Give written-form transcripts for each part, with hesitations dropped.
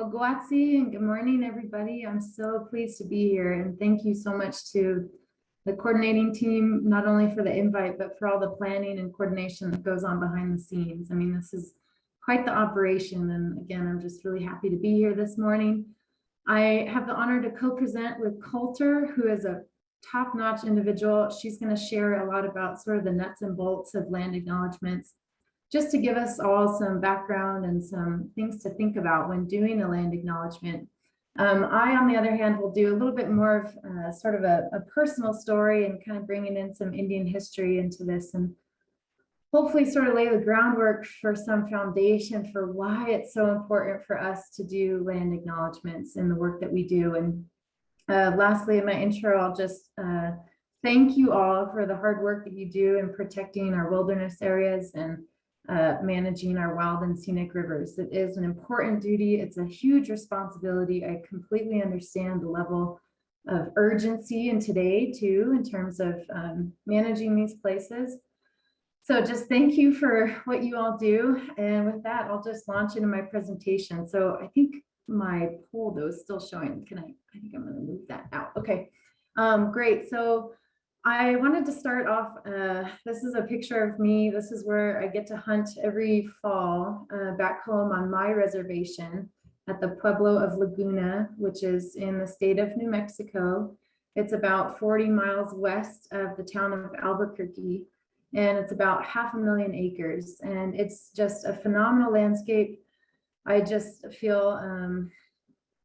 Ogwatsi, and good morning, everybody. I'm so pleased to be here, and thank you so much to the coordinating team, not only for the invite, but for all the planning and coordination that goes on behind the scenes. I mean, this is quite the operation, and again, I'm just really happy to be here this morning. I have the honor to co-present with Colter, who is a top-notch individual. She's going to share a lot about sort of the nuts and bolts of land acknowledgements, just to give us all some background and some things to think about when doing a land acknowledgement. I, on the other hand, will do a little bit more of sort of a personal story and kind of bringing in some Indian history into this, and hopefully sort of lay the groundwork for some foundation for why it's so important for us to do land acknowledgements in the work that we do. And lastly, in my intro, I'll just thank you all for the hard work that you do in protecting our wilderness areas and managing our wild and scenic rivers. It is an important duty. It's a huge responsibility. I completely understand the level of urgency in today too, in terms of managing these places. So just thank you for what you all do. And with that, I'll just launch into my presentation. So I think my poll though is still showing. I think I'm going to move that out. Okay, great. So I wanted to start off, this is a picture of me. This is where I get to hunt every fall back home on my reservation at the Pueblo of Laguna, which is in the state of New Mexico. It's about 40 miles west of the town of Albuquerque, and it's about 500,000 acres. And it's just a phenomenal landscape. I just feel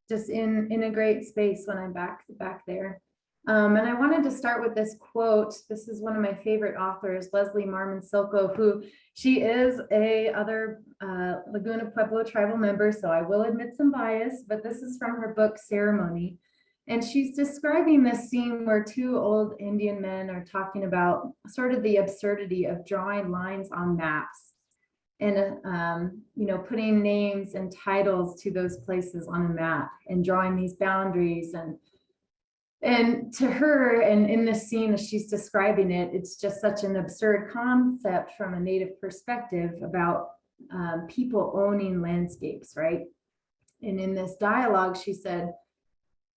just in a great space when I'm back there. And I wanted to start with this quote. This is one of my favorite authors, Leslie Marmon Silko, who she is a other Laguna Pueblo tribal member, so I will admit some bias, but this is from her book, Ceremony. And she's describing this scene where two old Indian men are talking about sort of the absurdity of drawing lines on maps and, putting names and titles to those places on a map and drawing these boundaries. And to her, and in this scene as she's describing it, it's just such an absurd concept from a Native perspective about people owning landscapes, right? And in this dialogue, she said,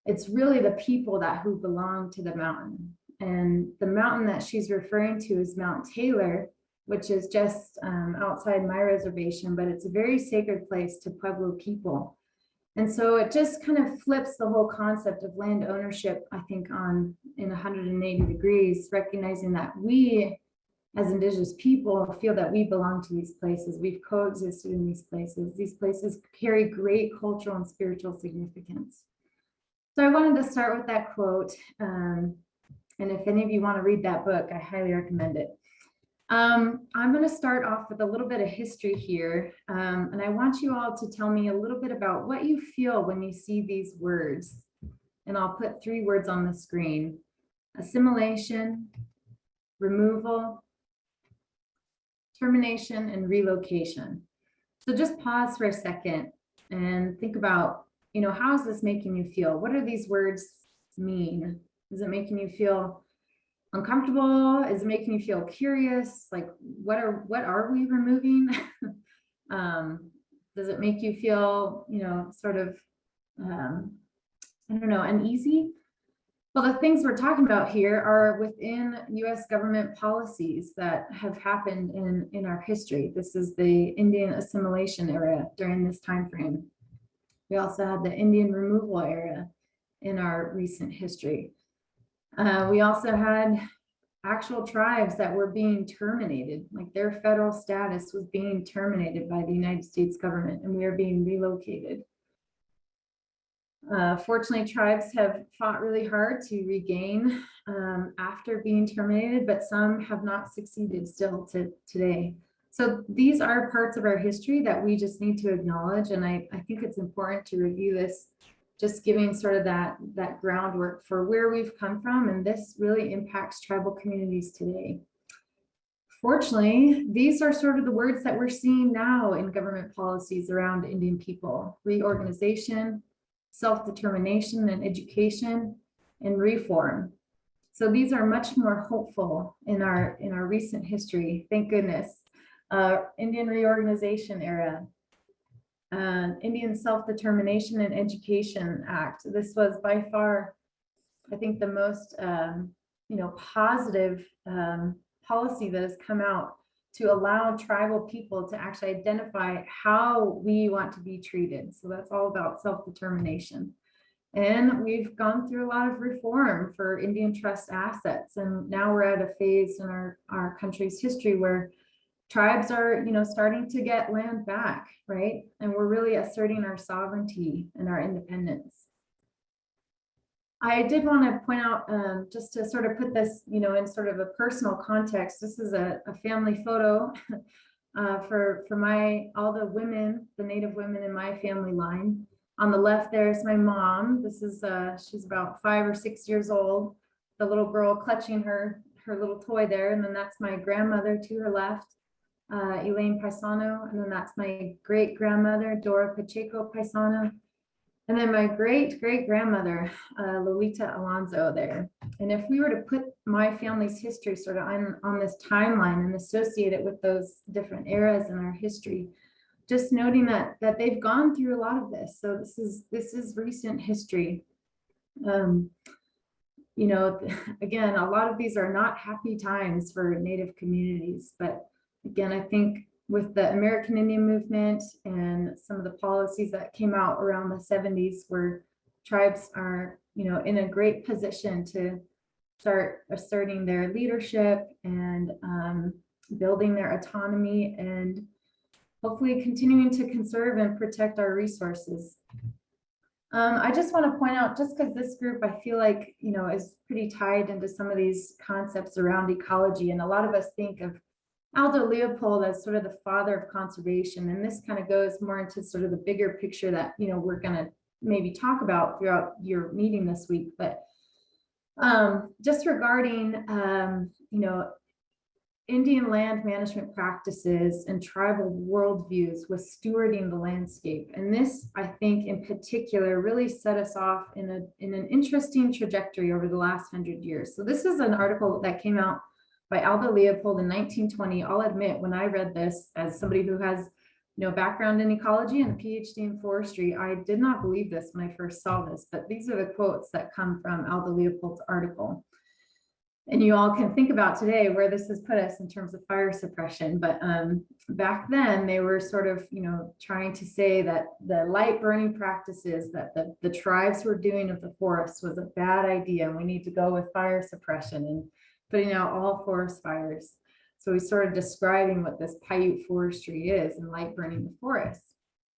it's really the people who belong to the mountain. And the mountain that she's referring to is Mount Taylor, which is just outside my reservation, but it's a very sacred place to Pueblo people. And so it just kind of flips the whole concept of land ownership, I think, in 180 degrees, recognizing that we, as Indigenous people, feel that we belong to these places. We've coexisted in these places. These places carry great cultural and spiritual significance. So I wanted to start with that quote. And if any of you want to read that book, I highly recommend it. I'm going to start off with a little bit of history here, and I want you all to tell me a little bit about what you feel when you see these words. And I'll put 3 words on the screen: assimilation, removal, termination, and relocation. So just pause for a second and think about, how is this making you feel? What do these words mean? Is it making you feel uncomfortable? Is it making you feel curious? Like, what are we removing? Does it make you feel, sort of, uneasy? Well, the things we're talking about here are within US government policies that have happened in our history. This is the Indian assimilation era during this time frame. We also had the Indian removal era in our recent history. We also had actual tribes that were being terminated, like their federal status was being terminated by the United States government, and we are being relocated. Fortunately, tribes have fought really hard to regain after being terminated, but some have not succeeded still to today. So these are parts of our history that we just need to acknowledge, and I think it's important to review this, just giving sort of that groundwork for where we've come from, and this really impacts tribal communities today. Fortunately, these are sort of the words that we're seeing now in government policies around Indian people: reorganization, self-determination and education, and reform. So these are much more hopeful in our recent history, thank goodness. Indian reorganization era. Indian Self-Determination and Education Act. This was by far, I think, the most positive policy that has come out to allow tribal people to actually identify how we want to be treated. So that's all about self-determination. And we've gone through a lot of reform for Indian trust assets. And now we're at a phase in our country's history where tribes are, starting to get land back, right? And we're really asserting our sovereignty and our independence. I did want to point out, just to sort of put this, in sort of a personal context, this is a family photo for all the women, the Native women in my family line. On the left, there's my mom. This is, she's about 5 or 6 years old, the little girl clutching her little toy there. And then that's my grandmother to her left, Elaine Paisano. And then that's my great grandmother, Dora Pacheco Paisano. And then my great grandmother, Luita Alonso there. And if we were to put my family's history sort of on this timeline and associate it with those different eras in our history, just noting that they've gone through a lot of this. So this is recent history. Again, a lot of these are not happy times for Native communities, but again, I think with the American Indian movement and some of the policies that came out around the 70s, where tribes are, in a great position to start asserting their leadership and building their autonomy and hopefully continuing to conserve and protect our resources. I just want to point out, just because this group, I feel like, is pretty tied into some of these concepts around ecology. And a lot of us think of Aldo Leopold as sort of the father of conservation. And this kind of goes more into sort of the bigger picture that, we're going to maybe talk about throughout your meeting this week. But just regarding, Indian land management practices and tribal worldviews with stewarding the landscape. And this, I think, in particular, really set us off in an interesting trajectory over the last 100 years. So this is an article that came out by Aldo Leopold in 1920. I'll admit, when I read this, as somebody who has background in ecology and a PhD in forestry, I did not believe this when I first saw this, but these are the quotes that come from Aldo Leopold's article. And you all can think about today where this has put us in terms of fire suppression. But back then they were sort of, trying to say that the light burning practices that the tribes were doing of the forest was a bad idea. And we need to go with fire suppression and putting out all forest fires. So we started describing what this Paiute forestry is and light burning the forest.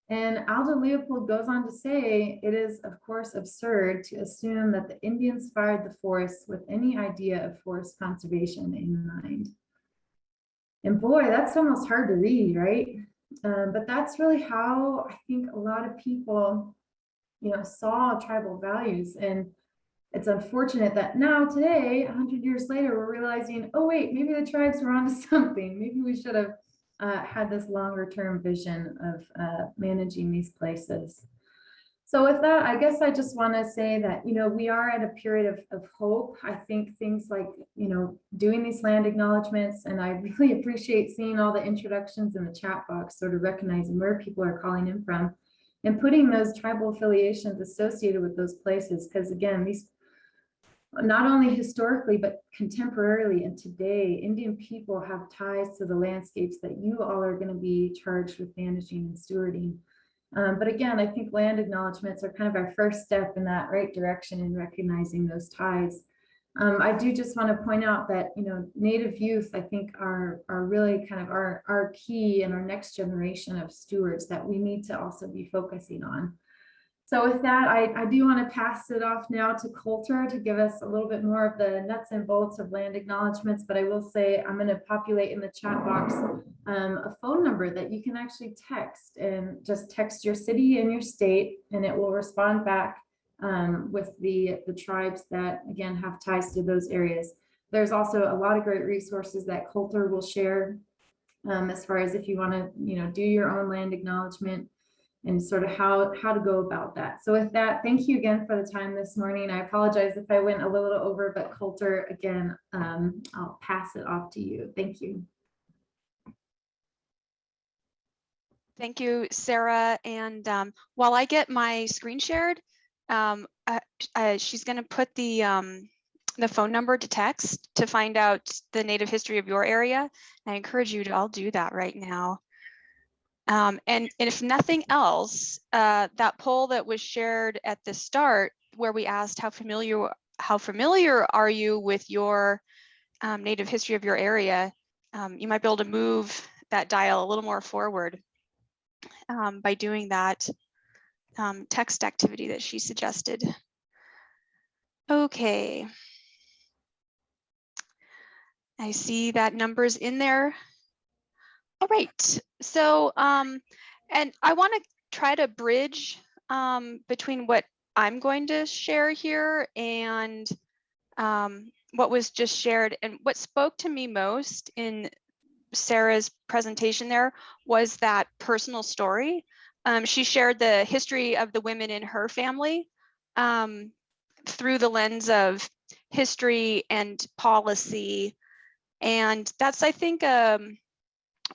And Aldo Leopold goes on to say, it is, of course, absurd to assume that the Indians fired the forests with any idea of forest conservation in mind. And boy, that's almost hard to read, right? But that's really how I think a lot of people, saw tribal values. And it's unfortunate that now today, 100 years later, we're realizing, oh, wait, maybe the tribes were onto something. Maybe we should have had this longer term vision of managing these places. So with that, I guess I just want to say that, we are at a period of hope. I think things like, doing these land acknowledgements, and I really appreciate seeing all the introductions in the chat box, sort of recognizing where people are calling in from and putting those tribal affiliations associated with those places. Because again, these, not only historically, but contemporarily and today, Indian people have ties to the landscapes that you all are going to be charged with managing and stewarding. But again, I think land acknowledgements are kind of our first step in that right direction in recognizing those ties. I do just want to point out that, Native youth, I think, are really kind of our key and our next generation of stewards that we need to also be focusing on. So with that, I do want to pass it off now to Colter to give us a little bit more of the nuts and bolts of land acknowledgements. But I will say I'm going to populate in the chat box a phone number that you can actually text, and just text your city and your state, and it will respond back with the tribes that, again, have ties to those areas. There's also a lot of great resources that Colter will share as far as if you want to, do your own land acknowledgement, and sort of how to go about that. So with that, thank you again for the time this morning. I apologize if I went a little over, but Colter, again, I'll pass it off to you. Thank you. Thank you, Sarah. And while I get my screen shared, she's going to put the phone number to text to find out the native history of your area. I encourage you to all do that right now. And if nothing else, that poll that was shared at the start, where we asked how familiar are you with your native history of your area, you might be able to move that dial a little more forward by doing that text activity that she suggested. Okay. I see that number's in there. All right. So, and I want to try to bridge between what I'm going to share here and what was just shared. And what spoke to me most in Sarah's presentation there was that personal story. She shared the history of the women in her family through the lens of history and policy. And that's, I think,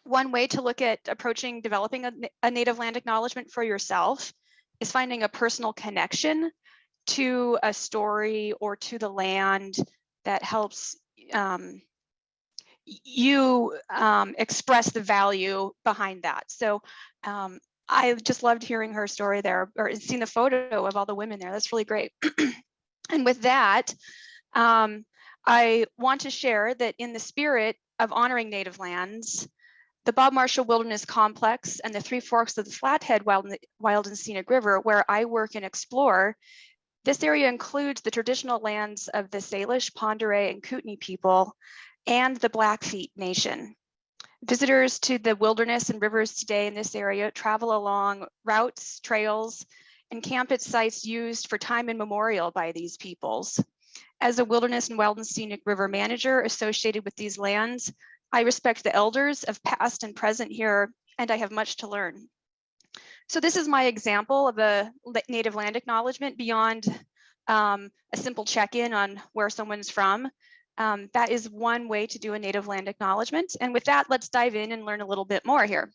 one way to look at approaching developing a native land acknowledgement for yourself is finding a personal connection to a story or to the land that helps you express the value behind that. So I just loved hearing her story there, or seeing the photo of all the women there. That's really great. And with that, I want to share that in the spirit of honoring native lands, the Bob Marshall Wilderness Complex and the Three Forks of the Flathead Wild and Scenic River, where I work and explore, this area includes the traditional lands of the Salish, Pend d'Oreille, and Kootenai people, and the Blackfeet Nation. Visitors to the wilderness and rivers today in this area travel along routes, trails, and camp at sites used for time immemorial by these peoples. As a wilderness and wild and scenic river manager associated with these lands, I respect the elders of past and present here, and I have much to learn. So this is my example of a native land acknowledgement beyond a simple check-in on where someone's from. That is one way to do a native land acknowledgement. And with that, let's dive in and learn a little bit more here.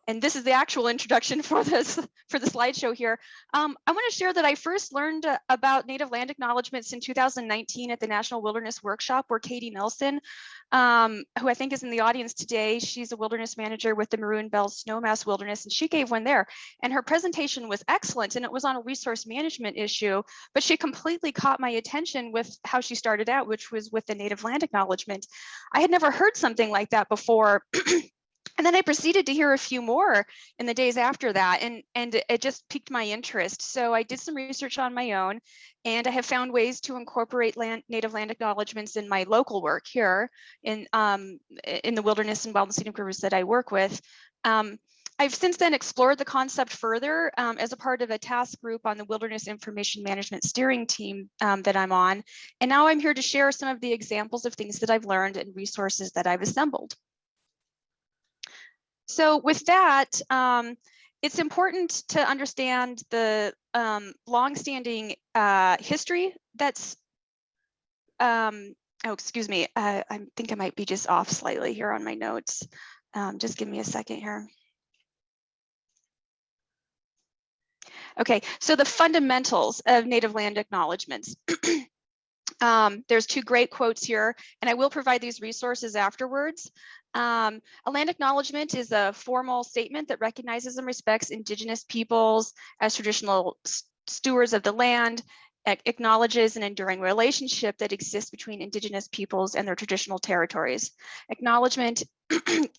And this is the actual introduction for the slideshow here. I want to share that I first learned about native land acknowledgements in 2019 at the National Wilderness Workshop, where Katie Nelson, who I think is in the audience today, she's a wilderness manager with the Maroon Bells Snowmass Wilderness, and she gave one there. And her presentation was excellent, and it was on a resource management issue, but she completely caught my attention with how she started out, which was with the native land acknowledgement. I had never heard something like that before. And then I proceeded to hear a few more in the days after that, and it just piqued my interest. So I did some research on my own, and I have found ways to incorporate native land acknowledgements in my local work here in the wilderness and wild and scenic rivers that I work with. I've since then explored the concept further as a part of a task group on the Wilderness Information Management Steering Team that I'm on. And now I'm here to share some of the examples of things that I've learned and resources that I've assembled. So with that, it's important to understand the longstanding history that's, oh, excuse me, I think I might be just off slightly here on my notes. Just give me a second here. Okay, so the fundamentals of native land acknowledgements. There's two great quotes here, and I will provide these resources afterwards. A land acknowledgement is a formal statement that recognizes and respects Indigenous peoples as traditional stewards of the land, acknowledges an enduring relationship that exists between Indigenous peoples and their traditional territories. Acknowledgement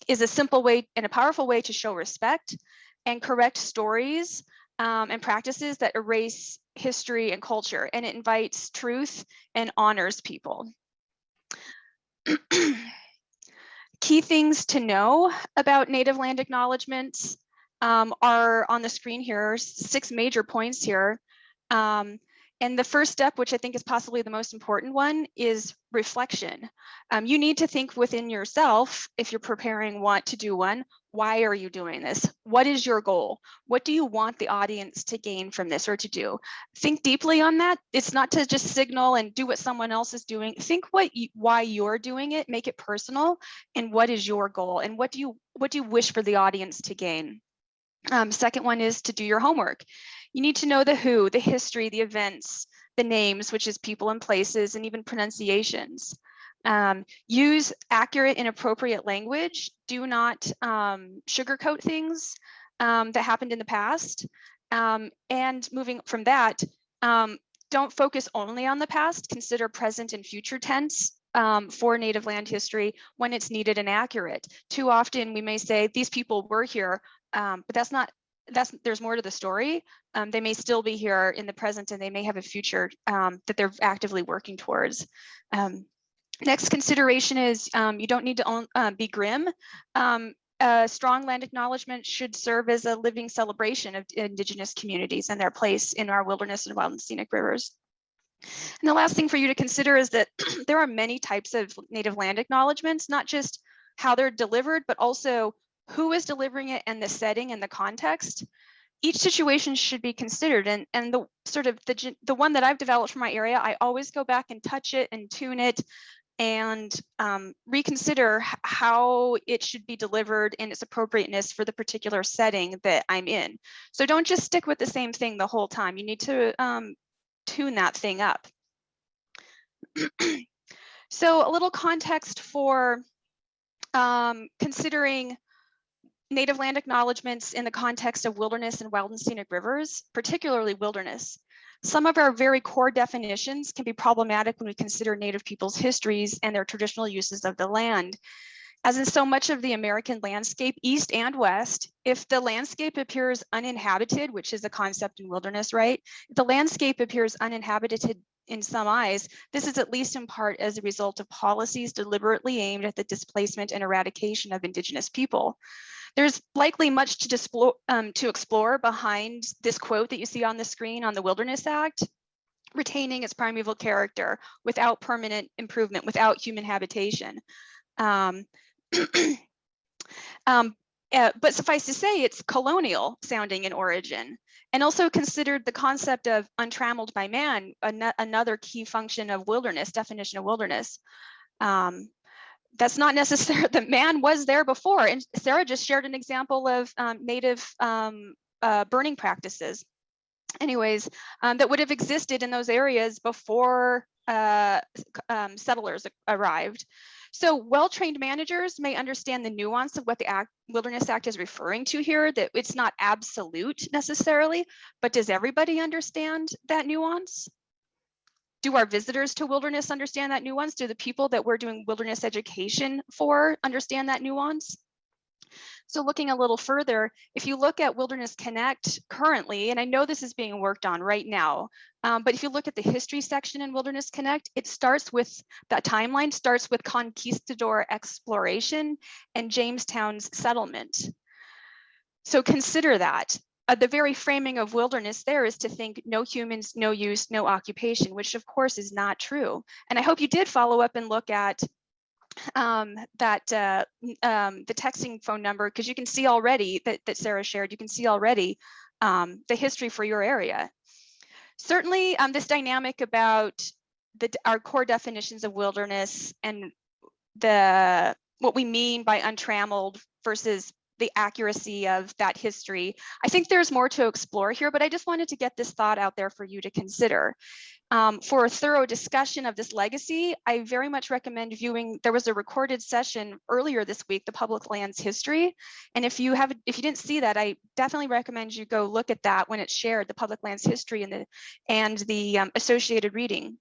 is a simple way and a powerful way to show respect and correct stories and practices that erase history and culture, and it invites truth and honors people. Key things to know about native land are on the screen here, 6 major points here. And the first step, which I think is possibly the most important one, is reflection. You need to think within yourself, if you're preparing to do one, why are you doing this? What is your goal? What do you want the audience to gain from this or to do? Think deeply on that. It's not to just signal and do what someone else is doing. Think why you're doing it, make it personal, and what is your goal, and what do you wish for the audience to gain? Second one is to do your homework. You need to know the who, the history, the events, the names, which is people and places, and even pronunciations. Use accurate and appropriate language. Do not sugarcoat things that happened in the past. And moving from that, don't focus only on the past. Consider present and future tense for Native land history when it's needed and accurate. Too often we may say these people were here, but there's more to the story. They may still be here in the present, and they may have a future that they're actively working towards. Next consideration is you don't need to be grim. A strong land acknowledgement should serve as a living celebration of Indigenous communities and their place in our wilderness and wild and scenic rivers. And the last thing for you to consider is that there are many types of Native land acknowledgements, not just how they're delivered, but also who is delivering it and the setting and the context. Each situation should be considered, and the one that I've developed for my area, I always go back and touch it and tune it and reconsider how it should be delivered and its appropriateness for the particular setting that I'm in. So don't just stick with the same thing the whole time. You need to tune that thing up. So a little context for considering Native land acknowledgements in the context of wilderness and wild and scenic rivers, particularly wilderness. Some of our very core definitions can be problematic when we consider Native peoples' histories and their traditional uses of the land. As in so much of the American landscape, east and west, if the landscape appears uninhabited, which is a concept in wilderness, right? If the landscape appears uninhabited in some eyes, this is at least in part as a result of policies deliberately aimed at the displacement and eradication of Indigenous people. There's likely much to explore behind this quote that you see on the screen on the Wilderness Act, retaining its primeval character without permanent improvement, without human habitation. But suffice to say, it's colonial sounding in origin, and also considered the concept of untrammeled by man, another key function of wilderness, definition of wilderness. That's not necessarily, the man was there before, and Serra just shared an example of native burning practices. Anyways, that would have existed in those areas before settlers arrived. So well-trained managers may understand the nuance of what the Wilderness Act is referring to here, that it's not absolute necessarily, but does everybody understand that nuance? Do our visitors to wilderness understand that nuance? Do the people that we're doing wilderness education for understand that nuance? So looking a little further, if you look at Wilderness Connect currently, and I know this is being worked on right now, but if you look at the history section in Wilderness Connect, it starts with, that timeline starts with conquistador exploration and Jamestown's settlement. So consider that. The very framing of wilderness there is to think no humans, no use, no occupation, which of course is not true. And I hope you did follow up and look at the texting phone number, because you can see already that Serra shared, you can see already the history for your area. Certainly this dynamic about our core definitions of wilderness and what we mean by untrammeled versus the accuracy of that history. I think there's more to explore here, but I just wanted to get this thought out there for you to consider. For a thorough discussion of this legacy, I very much recommend viewing, there was a recorded session earlier this week, the Public Lands History. And if you didn't see that, I definitely recommend you go look at that when it's shared, the Public Lands History and the associated reading.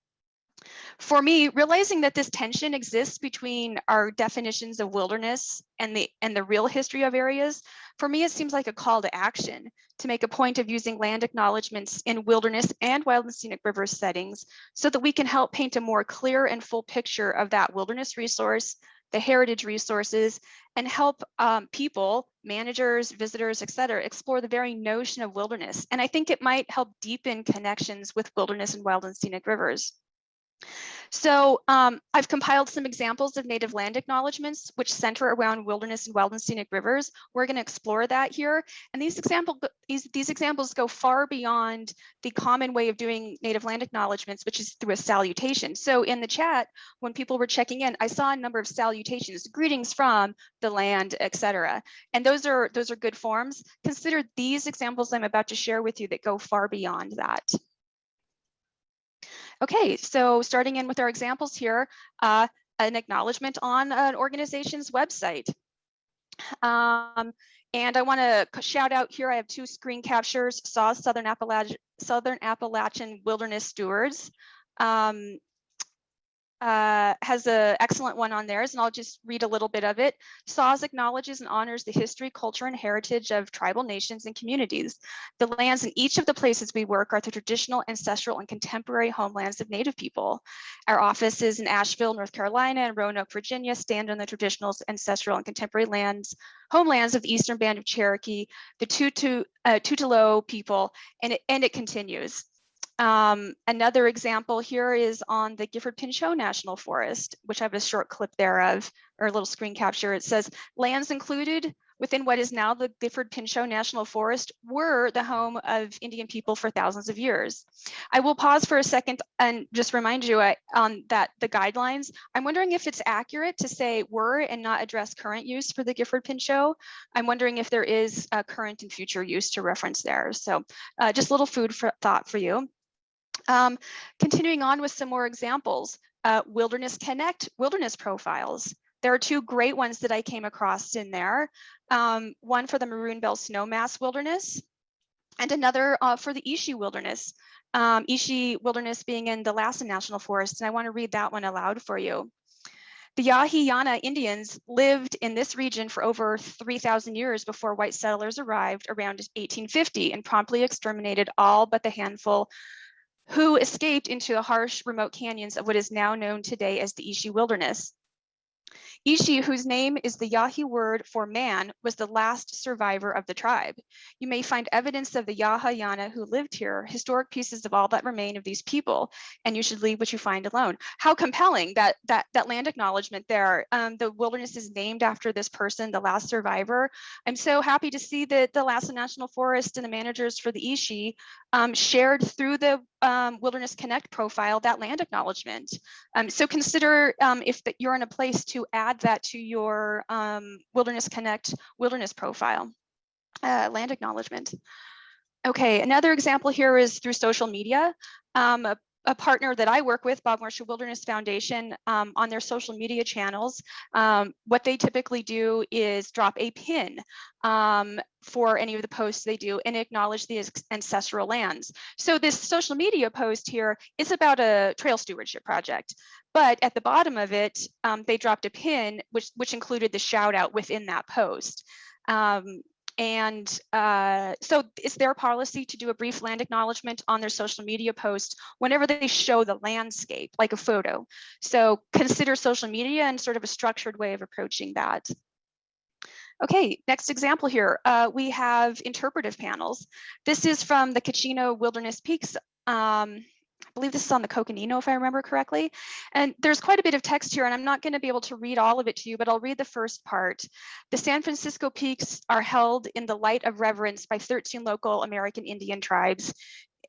For me, realizing that this tension exists between our definitions of wilderness and the real history of areas, for me, it seems like a call to action to make a point of using land acknowledgements in wilderness and wild and scenic river settings so that we can help paint a more clear and full picture of that wilderness resource the heritage resources, and help people, managers, visitors, et cetera, explore the very notion of wilderness. And I think it might help deepen connections with wilderness and wild and scenic rivers. So I've compiled some examples of native land acknowledgements which center around wilderness and wild and scenic rivers. We're going to explore that here. And these examples go far beyond the common way of doing native land acknowledgements, which is through a salutation. So in the chat, when people were checking in, I saw a number of salutations, greetings from the land, etc. And those are good forms. Consider these examples I'm about to share with you that go far beyond that. Okay, so starting in with our examples here, an acknowledgement on an organization's website. And I want to shout out here, I have 2 screen captures, SAW Southern Appalachian Wilderness Stewards. Has an excellent one on theirs, and I'll just read a little bit of it. SAWS acknowledges and honors the history, culture, and heritage of tribal nations and communities. The lands in each of the places we work are the traditional, ancestral, and contemporary homelands of Native people. Our offices in Asheville, North Carolina, and Roanoke, Virginia, stand on the traditional, ancestral, and contemporary homelands of the Eastern Band of Cherokee, the Tutelo people, and it continues. Another example here is on the Gifford-Pinchot National Forest, which I have a short clip there of, or a little screen capture. It says, lands included within what is now the Gifford-Pinchot National Forest were the home of Indian people for thousands of years. I will pause for a second and just remind you on that the guidelines. I'm wondering if it's accurate to say were and not address current use for the Gifford-Pinchot. I'm wondering if there is a current and future use to reference there. So just a little food for thought for you. Continuing on with some more examples, Wilderness Connect, wilderness profiles. There are 2 great ones that I came across in there. One for the Maroon Bell Snowmass Wilderness, and another for the Ishi Wilderness. Ishi Wilderness being in the Lassen National Forest, and I want to read that one aloud for you. The Yahi-Yana Indians lived in this region for over 3,000 years before white settlers arrived around 1850 and promptly exterminated all but the handful who escaped into the harsh, remote canyons of what is now known today as the Ishi Wilderness. Ishi, whose name is the Yahi word for man, was the last survivor of the tribe. You may find evidence of the Yaha-Yana who lived here, historic pieces of all that remain of these people, and you should leave what you find alone. How compelling that land acknowledgement there. The wilderness is named after this person, the last survivor. I'm so happy to see that the Lassen National Forest and the managers for the Ishi shared through the Wilderness Connect profile that land acknowledgement. So consider if you're in a place to add that to your Wilderness Connect wilderness profile, land acknowledgement. Okay, another example here is through social media. A partner that I work with, Bob Marshall Wilderness Foundation, on their social media channels, what they typically do is drop a pin for any of the posts they do and acknowledge the ancestral lands. So this social media post here is about a trail stewardship project, but at the bottom of it, they dropped a pin which included the shout out within that post. So it's their policy to do a brief land acknowledgement on their social media post whenever they show the landscape, like a photo. So consider social media and sort of a structured way of approaching that. Okay, next example here, we have interpretive panels. This is from the Kachino Wilderness Peaks. I believe this is on the Coconino, if I remember correctly. And there's quite a bit of text here, and I'm not going to be able to read all of it to you, but I'll read the first part. The San Francisco Peaks are held in the light of reverence by 13 local American Indian tribes,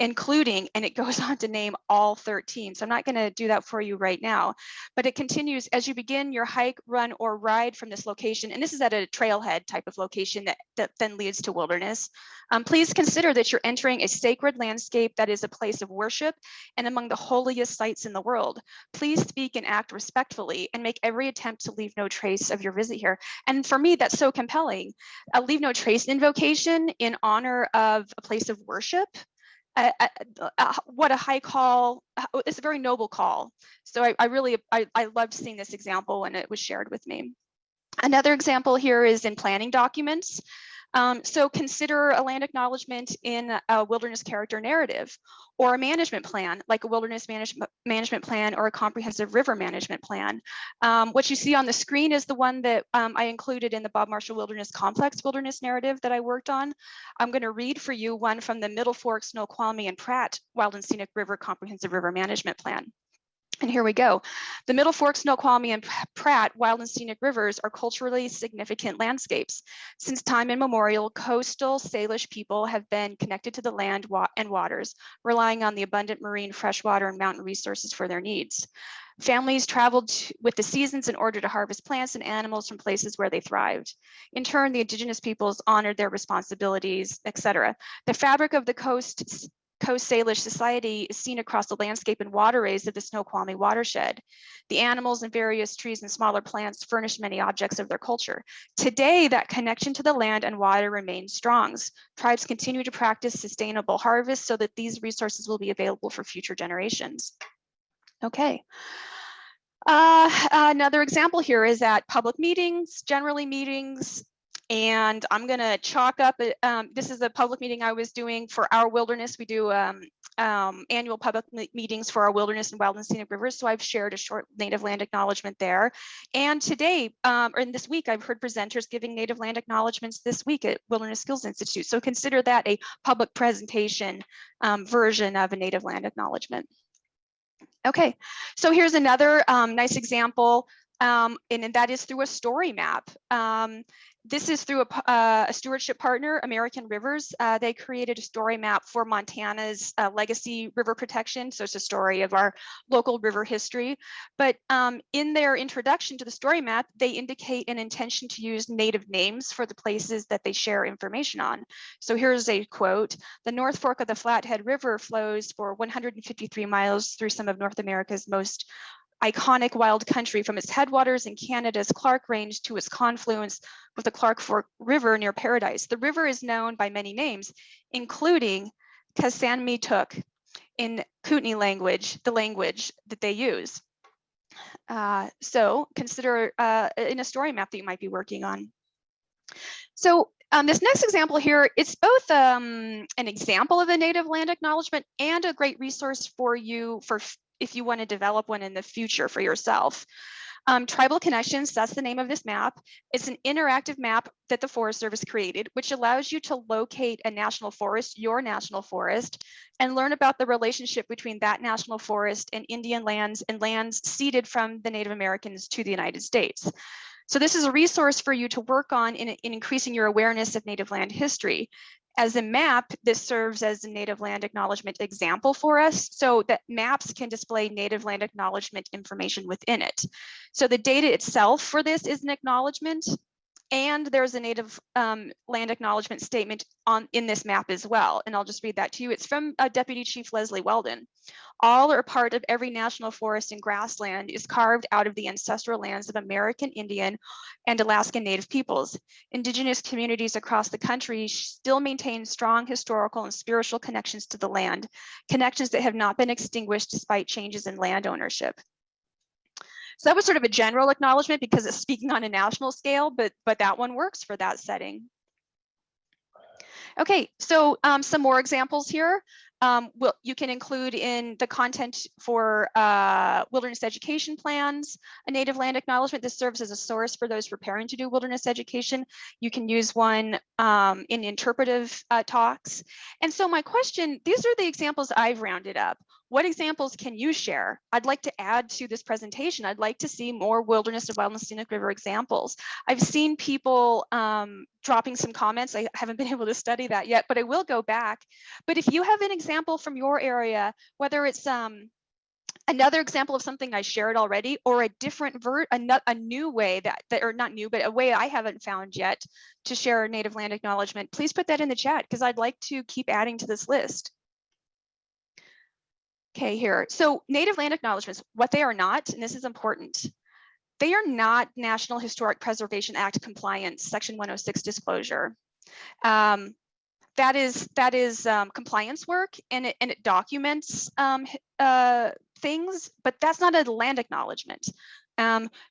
including, and it goes on to name all 13. So I'm not going to do that for you right now, but it continues as you begin your hike, run, or ride from this location. And this is at a trailhead type of location that then leads to wilderness. Please consider that you're entering a sacred landscape that is a place of worship and among the holiest sites in the world. Please speak and act respectfully and make every attempt to leave no trace of your visit here. And for me, that's so compelling. A leave no trace invocation in honor of a place of worship. What a high call. It's a very noble call. So I loved seeing this example when it was shared with me. Another example here is in planning documents. So consider a land acknowledgement in a wilderness character narrative, or a management plan, like a wilderness management plan or a comprehensive river management plan. What you see on the screen is the one that I included in the Bob Marshall Wilderness Complex Wilderness Narrative that I worked on. I'm going to read for you one from the Middle Fork, Snoqualmie, and Pratt Wild and Scenic River Comprehensive River Management Plan. And here we go. The Middle Fork, Snoqualmie, and Pratt Wild and Scenic Rivers are culturally significant landscapes. Since time immemorial, coastal Salish people have been connected to the land and waters, relying on the abundant marine, freshwater, and mountain resources for their needs. Families traveled with the seasons in order to harvest plants and animals from places where they thrived. In turn, the indigenous peoples honored their responsibilities, etc. The fabric of the Coast Salish society is seen across the landscape and waterways of the Snoqualmie watershed. The animals and various trees and smaller plants furnish many objects of their culture. Today, that connection to the land and water remains strong. Tribes continue to practice sustainable harvest so that these resources will be available for future generations. Okay. Another example here is at public meetings, generally meetings, and I'm going to chalk up, this is a public meeting I was doing for our wilderness. We do annual public meetings for our wilderness and wild and scenic rivers. So I've shared a short native land acknowledgement there. And today, or in this week, I've heard presenters giving native land acknowledgements this week at Wilderness Skills Institute. So consider that a public presentation version of a native land acknowledgement. Okay, so here's another nice example, and that is through a story map. This is through a stewardship partner, American Rivers. They created a story map for Montana's legacy river protection. So it's a story of our local river history. But in their introduction to the story map, they indicate an intention to use native names for the places that they share information on. So here's a quote: "The North Fork of the Flathead River flows for 153 miles through some of North America's most iconic wild country, from its headwaters in Canada's Clark Range to its confluence with the Clark Fork River near Paradise. The river is known by many names, including Kasanmituk in Kootenai language, the language that they use." So consider in a story map that you might be working on. So this next example here, it's both an example of a native land acknowledgement and a great resource for you if you want to develop one in the future for yourself. Tribal Connections, that's the name of this map. It's an interactive map that the Forest Service created, which allows you to locate a national forest, your national forest, and learn about the relationship between that national forest and Indian lands and lands ceded from the Native Americans to the United States. So this is a resource for you to work on in increasing your awareness of native land history. As a map, this serves as a native land acknowledgement example for us, so that maps can display native land acknowledgement information within it. So the data itself for this is an acknowledgement, and there's a native land acknowledgement statement in this map as well. And I'll just read that to you. It's from Deputy Chief Leslie Weldon. "All or part of every national forest and grassland is carved out of the ancestral lands of American Indian and Alaskan Native peoples. Indigenous communities across the country still maintain strong historical and spiritual connections to the land, connections that have not been extinguished despite changes in land ownership." So that was sort of a general acknowledgement because it's speaking on a national scale, but that one works for that setting. Okay, so some more examples here. You can include in the content for wilderness education plans, a native land acknowledgement. This serves as a source for those preparing to do wilderness education. You can use one in interpretive talks. And so my question, these are the examples I've rounded up. What examples can you share? I'd like to add to this presentation. I'd like to see more wilderness and wild and scenic river examples. I've seen people dropping some comments. I haven't been able to study that yet, but I will go back. But if you have an example from your area, whether it's another example of something I shared already, or a different a new way that, or not new, but a way I haven't found yet to share a native land acknowledgement, please put that in the chat because I'd like to keep adding to this list. Okay, here. So native land acknowledgements, what they are not, and this is important, they are not National Historic Preservation Act compliance, Section 106 disclosure. That is compliance work, and it documents things, but that's not a land acknowledgement.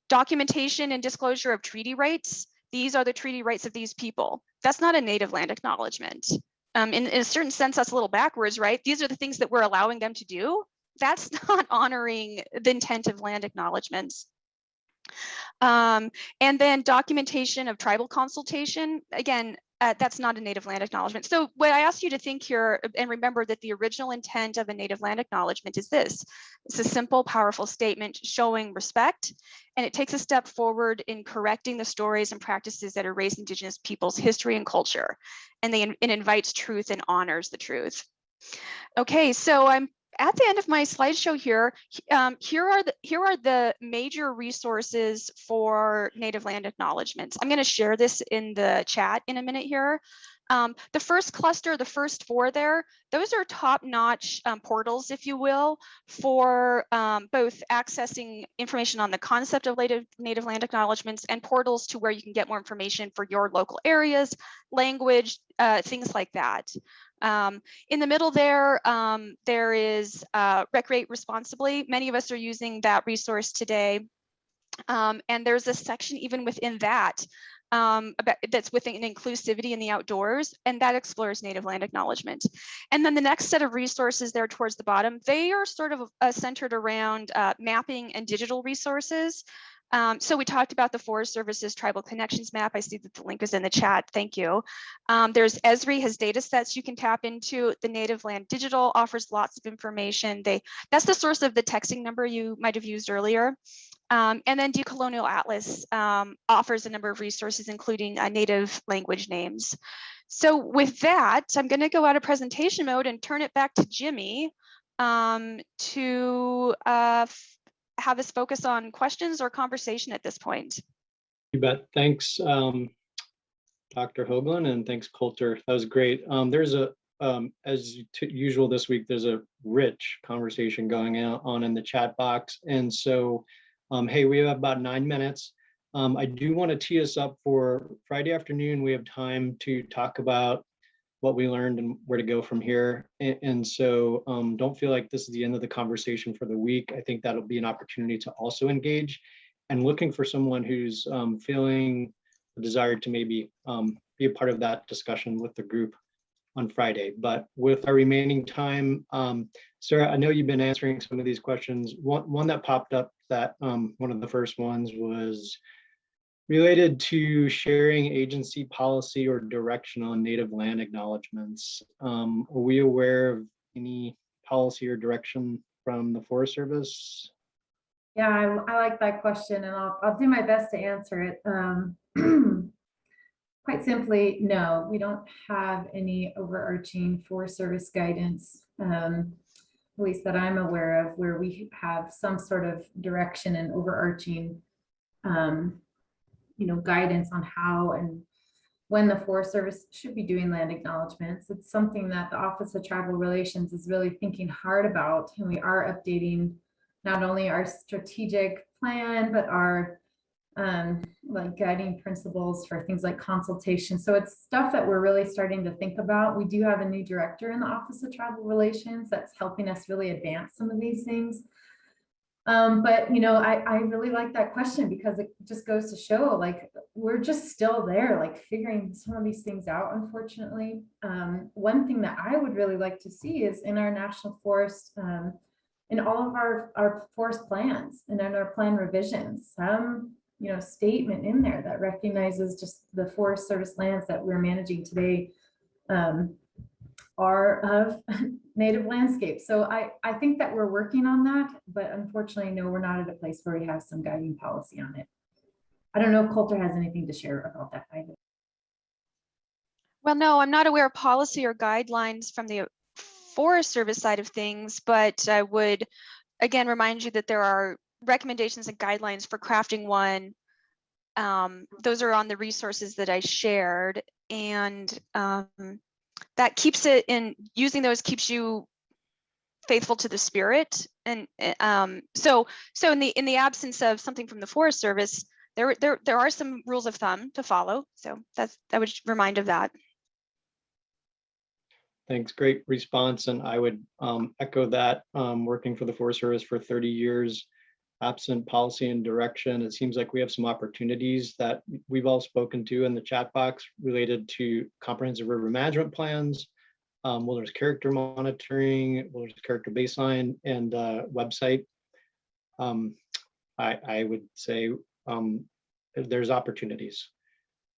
Documentation and disclosure of treaty rights, these are the treaty rights of these people. That's not a native land acknowledgement. In a certain sense, that's a little backwards, right? These are the things that we're allowing them to do. That's not honoring the intent of land acknowledgements. And then documentation of tribal consultation. Again, that's not a native land acknowledgement. So what I ask you to think here, and remember that the original intent of a native land acknowledgement is this. It's a simple, powerful statement showing respect, and it takes a step forward in correcting the stories and practices that erase Indigenous peoples' history and culture, and it invites truth and honors the truth. Okay, so I'm at the end of my slideshow here. Here are the major resources for native land acknowledgements. I'm going to share this in the chat in a minute here. The first cluster, the first 4 there, those are top-notch portals, if you will, for both accessing information on the concept of native land acknowledgements and portals to where you can get more information for your local areas, language, things like that. In the middle there, there is Recreate Responsibly. Many of us are using that resource today. And there's a section even within that that's within inclusivity in the outdoors, and that explores native land acknowledgement. And then the next set of resources there towards the bottom, they are sort of centered around mapping and digital resources. So we talked about the Forest Service's Tribal Connections map. I see that the link is in the chat. Thank you. There's Esri has data sets you can tap into. The Native Land Digital offers lots of information. That's the source of the texting number you might have used earlier. And then Decolonial Atlas offers a number of resources, including native language names. So with that, I'm going to go out of presentation mode and turn it back to Jimmy to have us focus on questions or conversation at this point. You bet. Thanks, Dr. Hoagland, and thanks, Colter. That was great. There's a, as usual this week, there's a rich conversation going on in the chat box. And so, hey, we have about 9 minutes. I do want to tee us up for Friday afternoon. We have time to talk about what we learned and where to go from here. And so don't feel like this is the end of the conversation for the week. I think that'll be an opportunity to also engage, and looking for someone who's feeling the desire to maybe be a part of that discussion with the group on Friday. But with our remaining time, Sarah, I know you've been answering some of these questions. One that popped up, that one of the first ones was related to sharing agency policy or direction on native land acknowledgements. Are we aware of any policy or direction from the Forest Service? Yeah, I like that question, and I'll do my best to answer it. Quite simply, no, we don't have any overarching Forest Service guidance, at least that I'm aware of, where we have some sort of direction and overarching guidance on how and when the Forest Service should be doing land acknowledgements. It's something that the Office of Tribal Relations is really thinking hard about, and we are updating not only our strategic plan, but our like guiding principles for things like consultation. So it's stuff that we're really starting to think about. We do have a new director in the Office of Tribal Relations that's helping us really advance some of these things. But I really like that question, because it just goes to show, like, we're just still there, like figuring some of these things out, unfortunately. One thing that I would really like to see is in our national forest, in all of our forest plans and in our plan revisions, some statement in there that recognizes just the Forest Service lands that we're managing today are of native landscape. So I think that we're working on that, but unfortunately, no, we're not at a place where we have some guiding policy on it. I don't know if Colter has anything to share about that either. Well, no, I'm not aware of policy or guidelines from the Forest Service side of things, but I would again remind you that there are recommendations and guidelines for crafting one. Those are on the resources that I shared, and that keeps it in, using those keeps you faithful to the spirit. And so in the absence of something from the Forest Service, there are some rules of thumb to follow. So I would remind of that. Thanks, great response. And I would echo that. Working for the Forest Service for 30 years, absent policy and direction, it seems like we have some opportunities that we've all spoken to in the chat box related to comprehensive river management plans, wilderness character monitoring, wilderness character baseline, and website. I would say there's opportunities.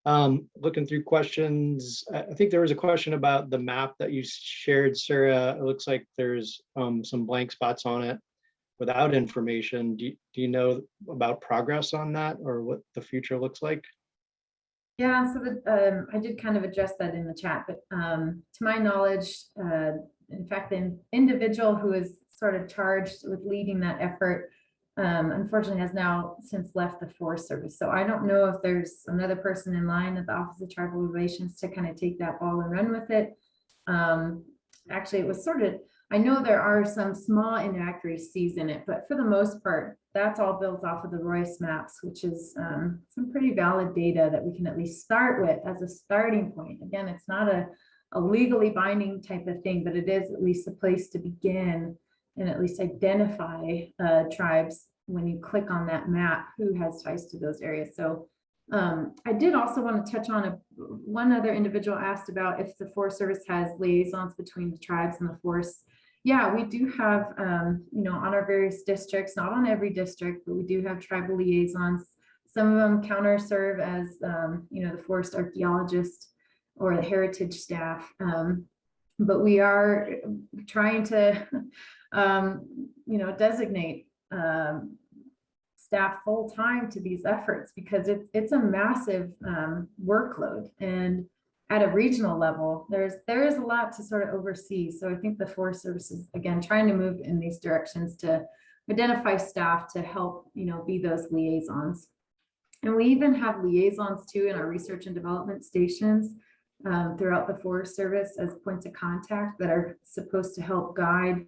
Looking through questions, I think there was a question about the map that you shared, Sarah. It looks like there's some blank spots on it without information. Do you know about progress on that, or what the future looks like? Yeah, so I did kind of address that in the chat, but to my knowledge, in fact, the individual who is sort of charged with leading that effort, unfortunately has now since left the Forest Service. So I don't know if there's another person in line at the Office of Tribal Relations to kind of take that ball and run with it. Actually, it was sort of, I know there are some small inaccuracies in it, but for the most part, that's all built off of the Royce maps, which is some pretty valid data that we can at least start with as a starting point. Again, it's not a legally binding type of thing, but it is at least a place to begin and at least identify tribes when you click on that map who has ties to those areas. So I did also want to touch on one other individual asked about if the Forest Service has liaisons between the tribes and the forest. Yeah, we do have, on our various districts, not on every district, but we do have tribal liaisons. Some of them counter serve as, the forest archaeologist or the heritage staff. But we are trying to, designate staff full-time to these efforts because it's a massive workload, and at a regional level there is a lot to sort of oversee. So I think the Forest Service is again trying to move in these directions to identify staff to help be those liaisons. And we even have liaisons too in our research and development stations throughout the Forest Service as points of contact that are supposed to help guide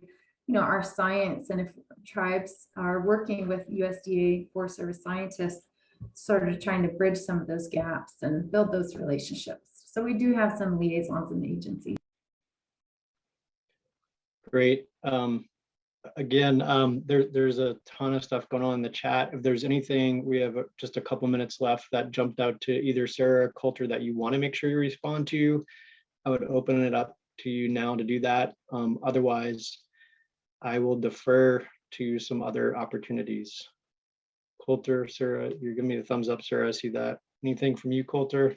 our science. And if tribes are working with USDA Forest Service scientists, sort of trying to bridge some of those gaps and build those relationships. So we do have some liaisons in the agency. Great. Again, there's a ton of stuff going on in the chat. If there's anything, we have just a couple minutes left that jumped out to either Sarah or Colter that you want to make sure you respond to, I would open it up to you now to do that. Otherwise, I will defer to some other opportunities. Colter, Sarah, you're giving me the thumbs up, Sarah. I see that. Anything from you, Colter?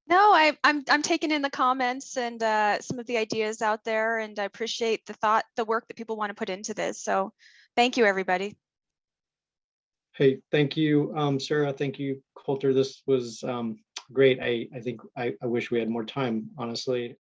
No, I'm taking in the comments and some of the ideas out there, and I appreciate the work that people want to put into this. So thank you, everybody. Hey, thank you, Sarah. Thank you, Colter. This was great. I think I wish we had more time, honestly.